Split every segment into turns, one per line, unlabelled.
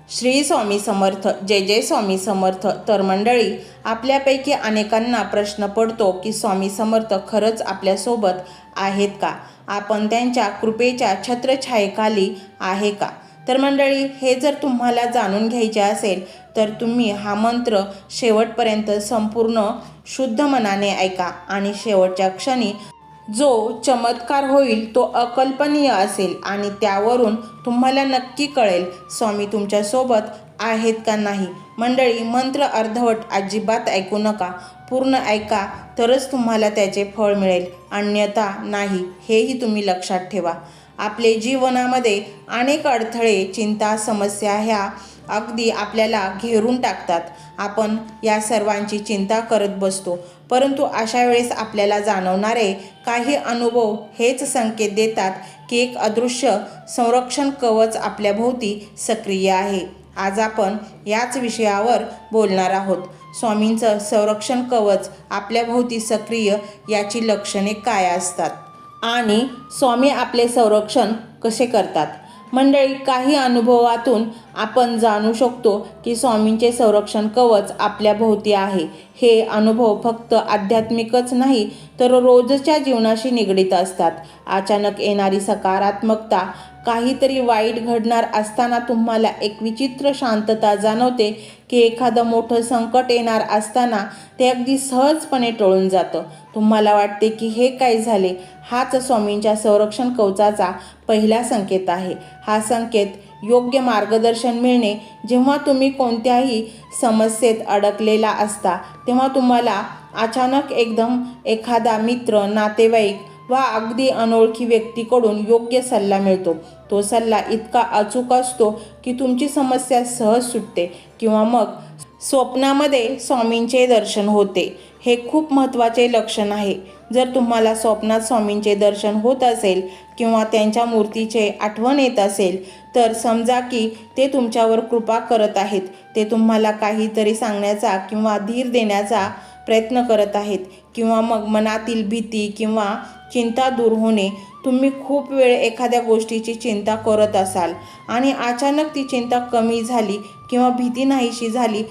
श्री स्वामी समर्थ. जय जय स्वामी समर्थ. तर मंडळी, आपल्यापैकी अनेकांना प्रश्न पडतो की स्वामी समर्थ खरंच आपल्यासोबत आहेत का? आपण त्यांच्या कृपेच्या छत्रछायेखाली आहे का? तर मंडळी, हे जर तुम्हाला जाणून घ्यायचे असेल तर तुम्ही हा मंत्र शेवटपर्यंत संपूर्ण शुद्ध मनाने ऐका आणि शेवटच्या क्षणी जो चमत्कार होईल तो अकल्पनीय असेल आणि त्यावरून तुम्हाला नक्की कळेल स्वामी तुमच्यासोबत आहेत का नाही. मंडळी, मंत्र अर्धवट अजिबात ऐकू नका, पूर्ण ऐका तरच तुम्हाला त्याचे फळ मिळेल, अन्यथा नाही, हेही तुम्ही लक्षात ठेवा. आपले जीवनामध्ये अनेक अडथळे, चिंता, समस्या ह्या अगदी आपल्याला घेरून टाकतात. आपण या सर्वांची चिंता करत बसतो, परंतु अशा वेळेस आपल्याला जाणवणारे काही अनुभव हेच संकेत देतात की एक अदृश्य संरक्षण कवच आपल्याभोवती सक्रिय आहे. आज आपण याच विषयावर बोलणार आहोत. स्वामींचं संरक्षण कवच आपल्याभोवती सक्रिय याची लक्षणे काय असतात आणि स्वामी आपले संरक्षण कसे करतात. मंडळी, काही अनुभवातून आपण जाणू शकतो की स्वामींचे संरक्षण कवच आपल्या भोवती आहे. हे अनुभव फक्त आध्यात्मिकच नाही तर रोजच्या जीवनाशी निगडीत असतात. अचानक येणारी सकारात्मकता, काहीतरी वाईट घडणार असताना तुम्हाला एक विचित्र शांतता जाणवते की एखादं मोठं संकट येणार असताना ते अगदी सहजपणे टळून जातं. तुम्हाला वाटते की हे काय झाले. हाच स्वामींच्या संरक्षण कवचाचा पहिला संकेत आहे. हा संकेत योग्य मार्गदर्शन मिळणे. जेव्हा तुम्ही कोणत्याही समस्येत अडकलेला असता तेव्हा तुम्हाला अचानक एकदम एखादा मित्र, नातेवाईक वा अगदी अनोळखी व्यक्तीकडून योग्य सल्ला मिळतो. तो सल्ला इतका अचूक असतो की तुमची समस्या सहज सुटते किंवा मग स्वप्नामध्ये स्वामींचे दर्शन होते. हे खूप महत्त्वाचे लक्षण आहे. जर तुम्हाला स्वप्नात स्वामींचे दर्शन होत असेल किंवा त्यांच्या मूर्तीचे आठवण येत असेल तर समजा की ते तुमच्यावर कृपा करत आहेत. ते तुम्हाला काहीतरी सांगण्याचा किंवा धीर देण्याचा प्रयत्न करत आहेत किंवा मग मनातील भीती किंवा चिंता दूर होणे. तुम्ही खूप वेळ एखाद्या गोष्टीची चिंता करत असाल आणि अचानक ती चिंता कमी झाली किंवा भीती नाहीशी झाली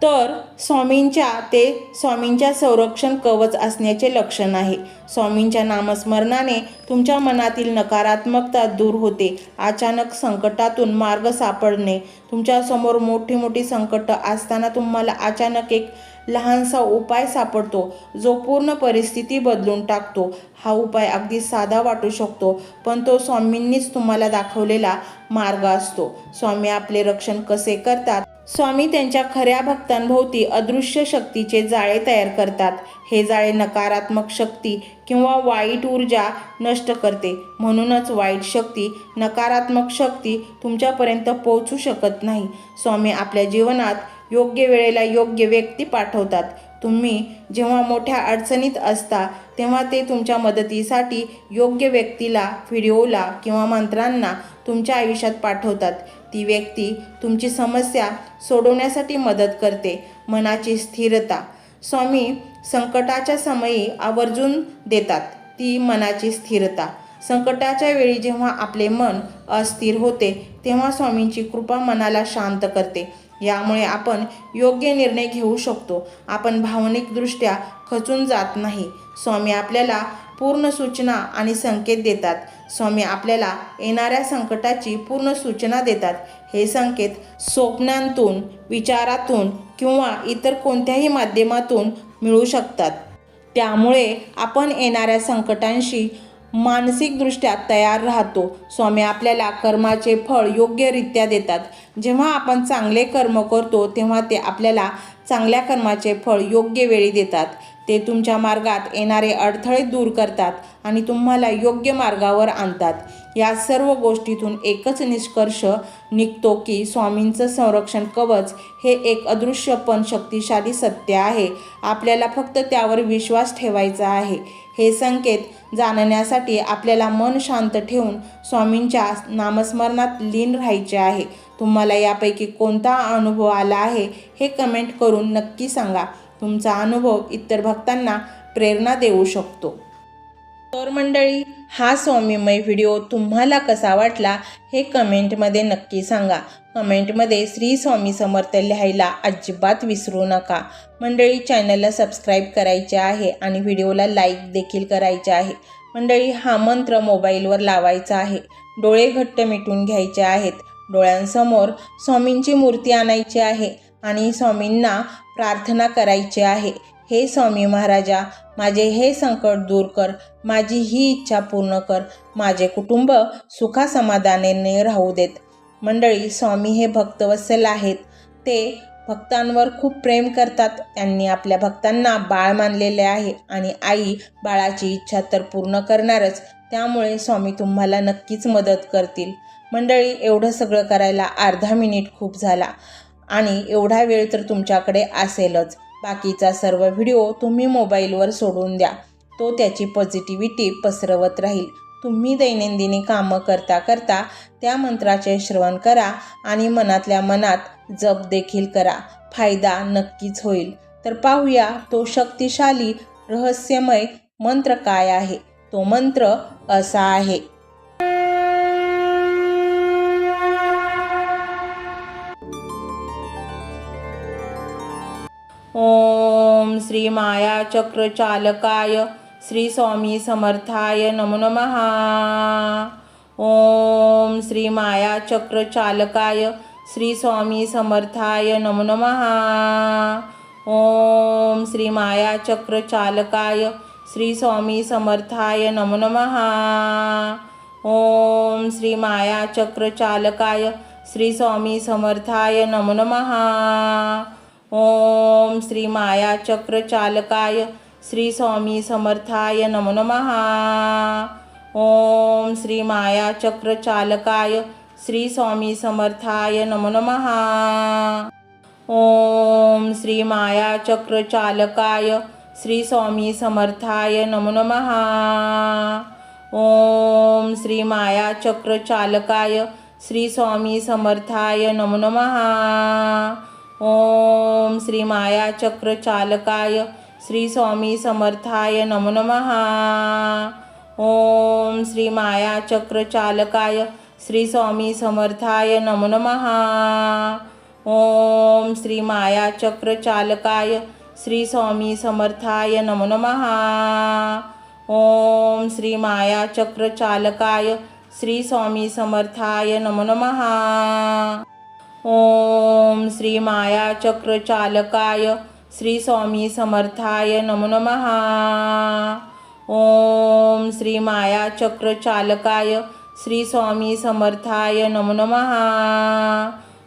तर स्वामींच्या संरक्षण कवच असण्याचे लक्षण आहे. स्वामींच्या नामस्मरणाने तुमच्या मनातील नकारात्मकता दूर होते. अचानक संकटातून मार्ग सापडणे. तुमच्यासमोर मोठी संकट असताना तुम्हाला अचानक एक लहानसा उपाय सापडतो जो पूर्ण परिस्थिती बदलून टाकतो. हा उपाय अगदी साधा वाटू शकतो, पण तो स्वामींनीच तुम्हाला दाखवलेला मार्ग असतो. स्वामी आपले रक्षण कसे करतात? स्वामी त्यांच्या खऱ्या भक्तांभोवती अदृश्य शक्तीचे जाळे तयार करतात. हे जाळे नकारात्मक शक्ती किंवा वाईट ऊर्जा नष्ट करते. म्हणूनच वाईट शक्ती, नकारात्मक शक्ती तुमच्यापर्यंत पोहोचू शकत नाही. स्वामी आपल्या जीवनात योग्य वेळेला योग्य व्यक्ती पाठवतात. तुम्ही जेव्हा मोठ्या अडचणीत असता तेव्हा ते तुमच्या मदतीसाठी योग्य व्यक्तीला, व्हिडिओला किंवा मंत्रांना तुमच्या आयुष्यात पाठवतात. ती व्यक्ती तुमची समस्या सोडवण्यासाठी मदत करते. मनाची स्थिरता स्वामी संकटाच्या समयी आवर्जून देतात. ती मनाची स्थिरता. संकटाच्या वेळी जेव्हा आपले मन अस्थिर होते तेव्हा स्वामींची कृपा मनाला शांत करते. यामुळे आपण योग्य निर्णय घेऊ शकतो. आपण भावनिकदृष्ट्या खचून जात नाही. स्वामी आपल्याला पूर्ण सूचना आणि संकेत देतात. स्वामी आपल्याला येणाऱ्या संकटाची पूर्ण सूचना देतात. हे संकेत स्वप्नांतून, विचारातून किंवा इतर कोणत्याही माध्यमातून मिळू शकतात. त्यामुळे आपण येणाऱ्या संकटांशी मानसिकदृष्ट्या तयार राहतो. स्वामी आपल्याला कर्माचे फळ योग्यरित्या देतात. जेव्हा आपण चांगले कर्म करतो तेव्हा ते आपल्याला चांगल्या कर्माचे फळ योग्य वेळी देतात. ते तुमच्या मार्गात येणारे अडथळे दूर करतात आणि तुम्हाला योग्य मार्गावर आणतात. या सर्व गोष्टीतून एकच निष्कर्ष निघतो की स्वामींचं संरक्षण कवच हे एक अदृश्य पण शक्तिशाली सत्य आहे. आपल्याला फक्त त्यावर विश्वास ठेवायचा आहे. हे संकेत जाणण्यासाठी आपल्याला मन शांत ठेवून स्वामींच्या नामस्मरणात लीन राहायचे आहे. तुम्हाला यापैकी कोणता अनुभव आला आहे हे कमेंट करून नक्की सांगा. तुमचा अनुभव इतर भक्तांना प्रेरणा देऊ शकतो. तर मंडळी, हा स्वामीमय व्हिडिओ तुम्हाला कसा वाटला हे कमेंटमध्ये नक्की सांगा. कमेंटमध्ये श्री स्वामी समर्थ लिहायला अजिबात विसरू नका. मंडळी, चॅनलला सबस्क्राईब करायचे आहे आणि व्हिडिओला लाईक देखील करायचे आहे. मंडळी, हा मंत्र मोबाईलवर लावायचा आहे. डोळे घट्ट मिटून घ्यायचे आहेत. डोळ्यांसमोर स्वामींची मूर्ती आणायची आहे आणि स्वामींना प्रार्थना करायची आहे. हे स्वामी महाराजा, माझे हे संकट दूर कर, माझी ही इच्छा पूर्ण कर, माझे कुटुंब सुखासमाधानाने राहू देत. मंडळी, स्वामी हे भक्तवत्सल आहेत. ते भक्तांवर खूप प्रेम करतात. त्यांनी आपल्या भक्तांना बाळ मानलेले आहे आणि आई बाळाची इच्छा तर पूर्ण करणारच. त्यामुळे स्वामी तुम्हाला नक्कीच मदत करतील. मंडळी, एवढं सगळं करायला अर्धा मिनिट खूप झाला आणि एवढा वेळ तर तुमच्याकडे असेलच. बाकीचा सर्व व्हिडिओ तुम्ही मोबाईलवर सोडून द्या. तो त्याची पॉझिटिव्हिटी पसरवत राहील. तुम्ही दैनंदिनी कामं करता करता त्या मंत्राचे श्रवण करा आणि मनातल्या मनात जप देखील करा. फायदा नक्कीच होईल. तर पाहूया तो शक्तिशाली रहस्यमय मंत्र काय आहे. तो मंत्र असा आहे. ओम श्री माया चक्र चालकाय श्री स्वामी समर्थाय नमो नमः. ओम श्री माया चक्र चालकाय श्री स्वामी समर्थाय नमो नमः. ओम श्री माया चक्र चालकाय श्री स्वामी समर्थाय नमो नमः. ओम श्री माया चक्र चालकाय श्री स्वामी समर्थाय नमो नमः. ओम श्री माया चक्र चालकाय श्री स्वामी समर्थाय नमो नमः. ओम श्री माया चक्र चालकाय श्री स्वामी समर्थाय नमो नमः. ओम श्री माया चक्र चालकाय श्री स्वामी समर्थाय नमो नमः. ओम श्री माया चक्र चालकाय श्री स्वामी समर्थाय नमो नमः. ओम श्री माया चक्र चालकाय श्री स्वामी समर्थाय नमो नमः. ओम श्री माया चक्र चालकाय श्री स्वामी समर्थाय नमो नमः. ओम श्री माया चक्र चालकाय श्री स्वामी समर्थाय नमो नमः. ओम श्री माया चक्र चालकाय श्री स्वामी समर्थाय नमो नमः. ओम श्री माया चक्र चालकाय श्री स्वामी समर्थाय नमो नमः. ओम श्री माया चक्र चालकाय श्री स्वामी समर्थाय नमो नमः.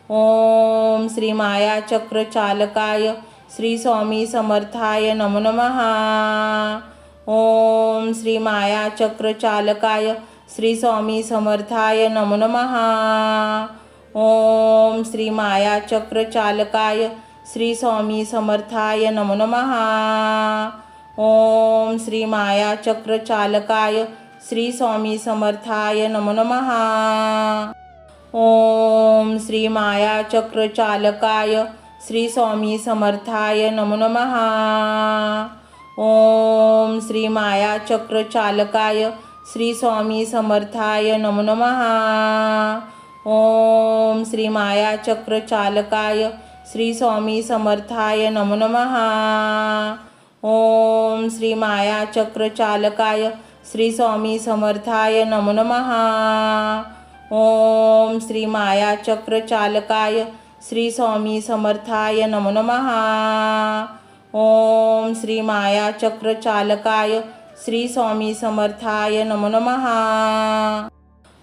ओम श्री माया चक्र चालकाय श्री स्वामी समर्थाय नमो नमः. ओम श्री माया चक्र चालकाय श्री स्वामी समर्थाय नमो नमः. ओम श्री माया चक्र चालकाय श्री स्वामी समर्थाय नमो नमः. ओम श्री माया चक्र चालकाय श्री स्वामी समर्थाय नमो नमः. ओम श्री माया चक्र चालकाय श्री स्वामी समर्थाय नमो नमः. ओम श्री माया चक्र चालकाय श्री स्वामी समर्थाय नमो नमः. ओम श्री माया चक्र चालकाय श्री स्वामी समर्थाय नमो नमः. ओम श्री माया चक्र चालकाय श्री स्वामी समर्थाय नमो नमः. ओम श्री माया चक्र चालकाय श्री स्वामी समर्थाय नमो नमः. ओम श्री माया चक्र चालकाय श्री स्वामी समर्थाय नमो नमः.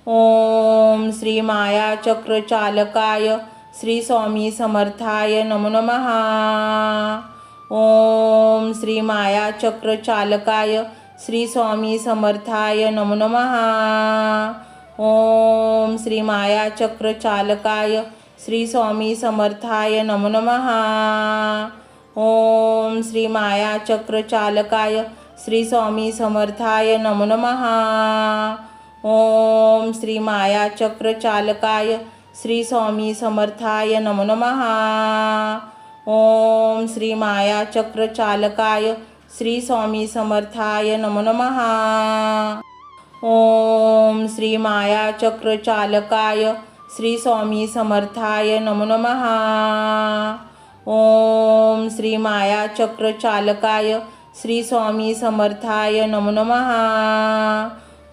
ओम श्री माया चक्र चालकाय श्री स्वामी समर्थाय नमो नमः. ओम श्री माया चक्र चालकाय श्री स्वामी समर्थाय नमो नमः. ओम श्री माया चक्र चालकाय श्री स्वामी समर्थाय नमो नमः. ओम श्री माया चक्र चालकाय श्री स्वामी समर्थाय नमो नमः. ओम श्री माया चक्र चालकाय श्री स्वामी समर्थाय नमो नमः. ओम श्री माया चक्र चालकाय श्री स्वामी समर्थाय नमो नमः। ओम श्री माया चक्रचालकाय श्री स्वामी समर्थाय नमो नमः। ओम श्री माया चक्रचालकाय श्री स्वामी समर्थाय नमो नमः।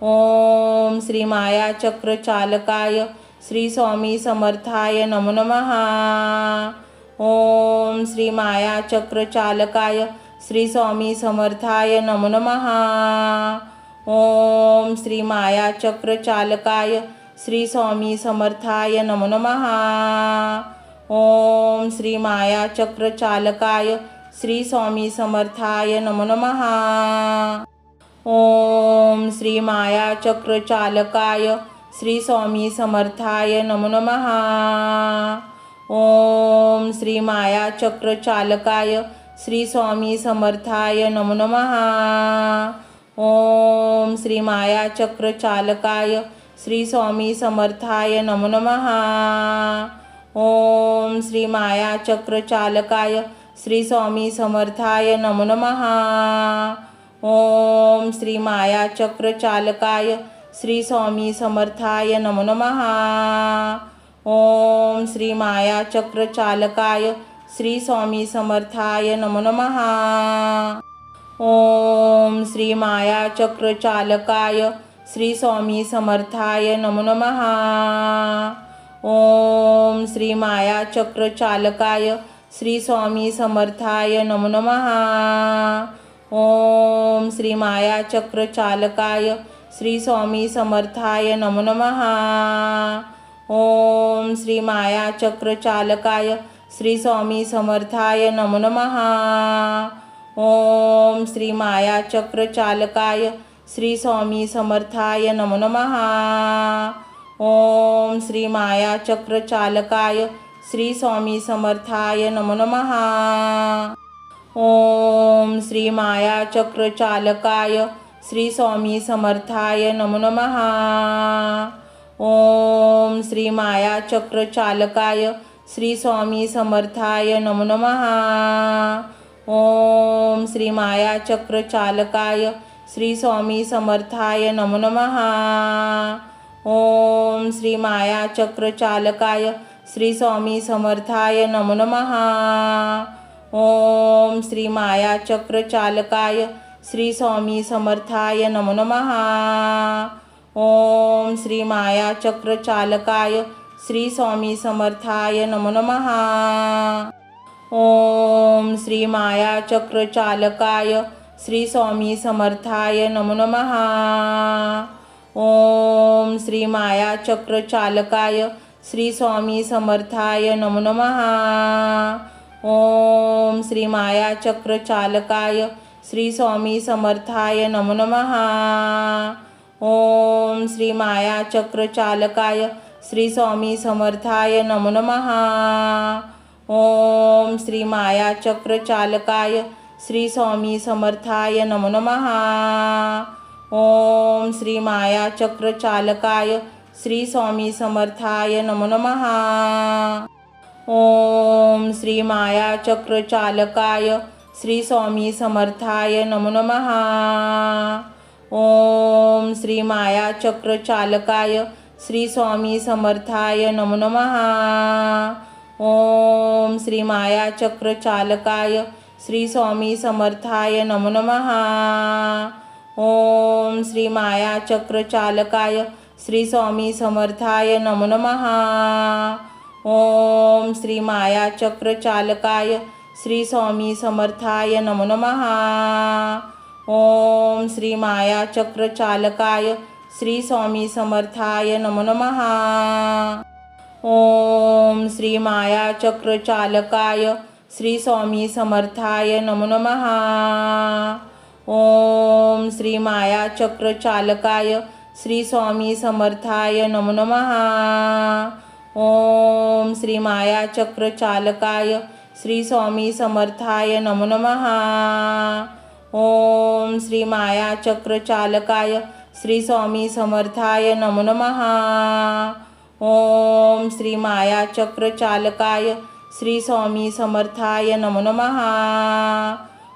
ओम श्री माया चक्रचालकाय श्री स्वामी समर्थाय नमो नमः। ओम श्री माया चक्रचालकाय श्री स्वामी समर्थाय नमो नमः। ओम श्री माया चक्रचालकाय श्री स्वामी समर्थाय नमो नमः। ओम श्री माया चक्रचालकाय श्री स्वामी समर्थाय नमो नमः। ओम श्री माया चक्रचालकाय श्री स्वामी समर्थाय नमो नमः। ओम श्री माया चक्रचालकाय श्री स्वामी समर्थाय नमो नमः। ओम श्री माया चक्रचालकाय श्री स्वामी समर्थाय नमो नमः। ओम श्री माया चक्रचालकाय श्री स्वामी समर्थाय नमो नमः। ओम श्री माया चक्रचालकाय श्री स्वामी समर्थाय नमो नमः। ओम श्री माया चक्रचालकाय श्री स्वामी समर्थाय नमो नमः। ओम श्री माया चक्रचालकाय श्री स्वामी समर्थाय नमो नमः। ओम श्री माया चक्रचालकाय श्री स्वामी समर्थाय नमो नमः। ओम श्री माया चक्रचालकाय श्री स्वामी समर्थाय नमो नमः। ओम श्री माया चक्रचालकाय श्री स्वामी समर्थाय नमो नमः। ओम श्री माया चक्रचालकाय श्री स्वामी समर्थाय नमो नमः। ओम श्री माया चक्रचालकाय श्री स्वामी समर्थाय नमो नमः। ओम श्री माया चक्रचालकाय श्री स्वामी समर्थाय नमो नमः। ओम श्री माया चक्रचालकाय श्री स्वामी समर्थाय नमो नमः। ओम श्री माया चक्रचालकाय श्री स्वामी समर्थाय नमो नमः। ओम श्री माया चक्रचालकाय श्री स्वामी समर्थाय नमो नमः। ओम श्री माया चक्रचालकाय श्री स्वामी समर्थाय नमो नमः। ओम श्री माया चक्रचालकाय श्री स्वामी समर्थाय नमो नमः। ओम श्री माया चक्रचालकाय श्री स्वामी समर्थाय नमो नमः। ओम श्री माया चक्रचालकाय श्री स्वामी समर्थाय नमो नमः। ओम श्री माया चक्रचालकाय श्री स्वामी समर्थाय नमो नमः। ओम श्री माया चक्रचालकाय श्री स्वामी समर्थाय नमो नमः। ओम श्री माया चक्रचालकाय श्री स्वामी समर्थाय नमो नमः। ओम श्री माया चक्रचालकाय श्री स्वामी समर्थाय नमो नमः। ओम श्री माया चक्रचालकाय श्री स्वामी समर्थाय नमो नमः। ओम श्री माया चक्रचालकाय श्री स्वामी समर्थाय नमो नमः। ओम श्री माया चक्रचालकाय श्री स्वामी समर्थाय नमो नमः। ओम श्री माया चक्रचालकाय श्री स्वामी समर्थाय नमो नमः। ओम श्री माया चक्रचालकाय श्री स्वामी समर्थाय नमो नमः। ओम श्री माया चक्रचालकाय श्री स्वामी समर्थाय नमो नमः। ओम श्री माया चक्रचालकाय श्री स्वामी समर्थाय नमो नमः। ओम श्री माया चक्रचालकाय श्री स्वामी समर्थाय नमो नमः। ओम श्री माया चक्रचालकाय श्री स्वामी समर्थाय नमो नमः। ओम श्री माया चक्रचालकाय श्री स्वामी समर्थाय नमो नमः। ओम श्री माया चक्रचालकाय श्री स्वामी समर्थाय नमो नमः।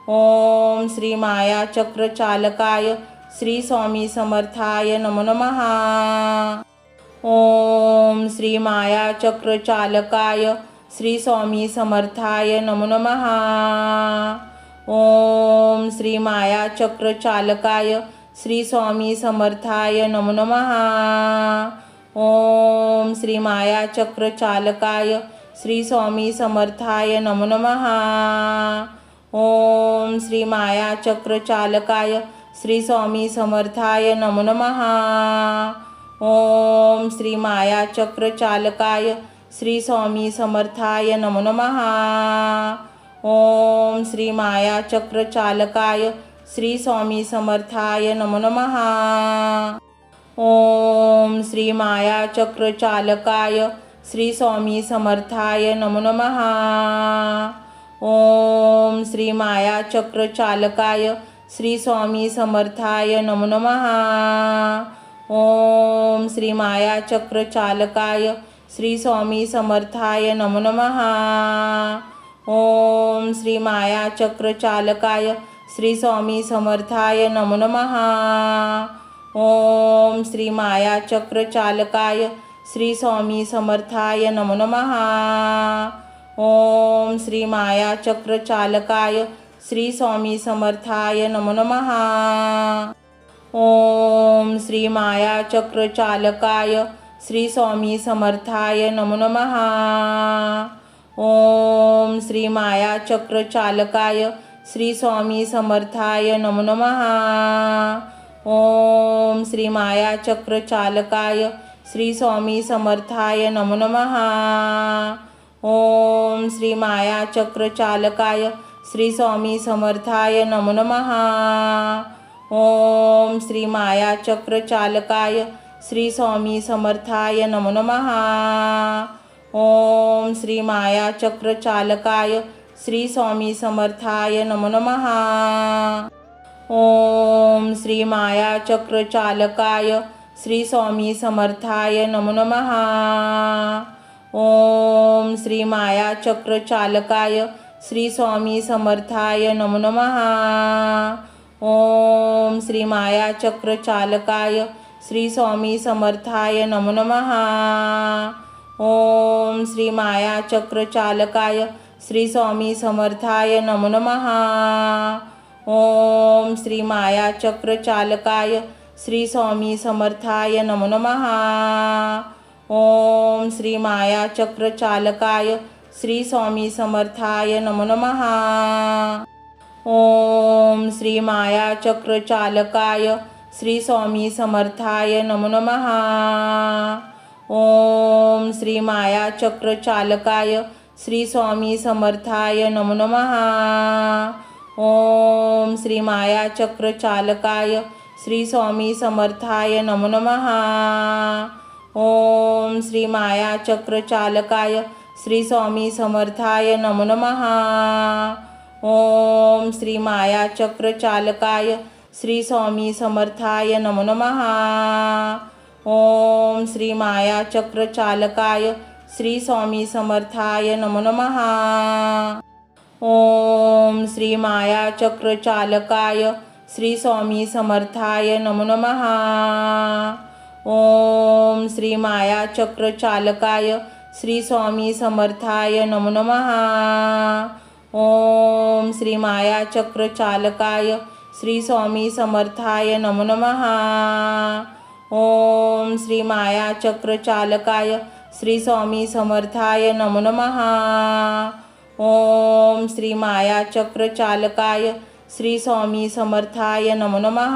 ओम श्री माया चक्रचालकाय श्री स्वामी समर्थाय नमो नमः। ओम श्री माया चक्रचालकाय श्री स्वामी समर्थाय नमो नमः। ओम श्री माया चक्रचालकाय श्री स्वामी समर्थाय नमो नमः। ओम श्री माया चक्रचालकाय श्री स्वामी समर्थाय नमो नमः। ओम श्री माया चक्रचालकाय श्री स्वामी समर्थाय नमो नमः। ओम श्री माया चक्रचालकाय श्री स्वामी समर्थाय नमो नमः। ओम श्री माया चक्रचालकाय श्री स्वामी समर्थाय नमो नमः। ओम श्री माया चक्रचालकाय श्री स्वामी समर्थाय नमो नमः। ओम श्री माया चक्रचालकाय श्री स्वामी समर्थाय नमो नमः। ओम श्री माया चक्रचालकाय श्री स्वामी समर्थाय नमो नमः। ओम श्री माया चक्रचालकाय श्री स्वामी समर्थाय नमो नमः। ओम श्री माया चक्रचालकाय श्री स्वामी समर्थाय नमो नमः। ओम श्री माया चक्रचालकाय श्री स्वामी समर्थाय नमो नमः। ओम श्री माया चक्रचालकाय श्री स्वामी समर्थाय नमो नमः। ओम श्री माया चक्रचालकाय श्री स्वामी समर्थाय नमो नमः। ओम श्री माया चक्रचालकाय श्री स्वामी समर्थाय नमो नमः। ओम श्री माया चक्रचालकाय श्री स्वामी समर्थाय नमो नमः। ओम श्री माया चक्रचालकाय श्री स्वामी समर्थाय नमो नमः। ओम श्री माया चक्रचालकाय श्री स्वामी समर्थाय नमो नमः। ओम श्री माया चक्रचालकाय श्री स्वामी समर्थाय नमो नमः। ओम श्री माया चक्रचालकाय श्री स्वामी समर्थाय नमो नमः। ओम श्री माया चक्रचालकाय श्री स्वामी समर्थाय नमो नमः। ओम श्री माया चक्रचालकाय श्री स्वामी समर्थाय नमो नमः। ओम श्री माया चक्रचालकाय श्री स्वामी समर्थाय नमो नमः। ओम श्री माया चक्रचालकाय श्री स्वामी समर्थाय नमो नमः। ओम श्री माया चक्रचालकाय श्री स्वामी समर्थाय नमो नमः। ओम श्री माया चक्रचालकाय श्री स्वामी समर्थाय नमो नमः। ओम श्री माया चक्रचालकाय श्री स्वामी समर्थाय नमो नमः। ओम श्री माया चक्रचालकाय श्री स्वामी समर्थाय नमो नमः। ओम श्री माया चक्रचालकाय श्री स्वामी समर्थाय नमो नमः। ओम श्री माया चक्रचालकाय श्री स्वामी समर्थाय नमो नमः। ओम श्री माया चक्रचालकाय श्री स्वामी समर्थाय नमो नमः। ओम श्री माया चक्रचालकाय श्री स्वामी समर्थाय नमो नमः। ओम श्री माया चक्रचालकाय श्री स्वामी समर्थाय नमो नमः। ओम श्री माया चक्रचालकाय श्री स्वामी समर्थाय नमो नमः। ओम श्री माया चक्रचालकाय श्री स्वामी समर्थाय नमो नमः।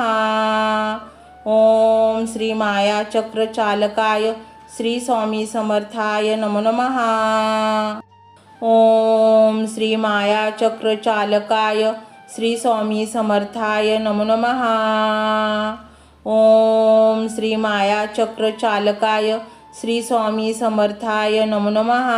ओम श्री माया चक्रचालकाय श्री स्वामी समर्थाय नमो नमः। ओम श्री माया चक्रचालकाय श्री स्वामी समर्थाय नमो नमः। ओम श्री माया चक्रचालकाय श्री स्वामी समर्थाय नमो नमः।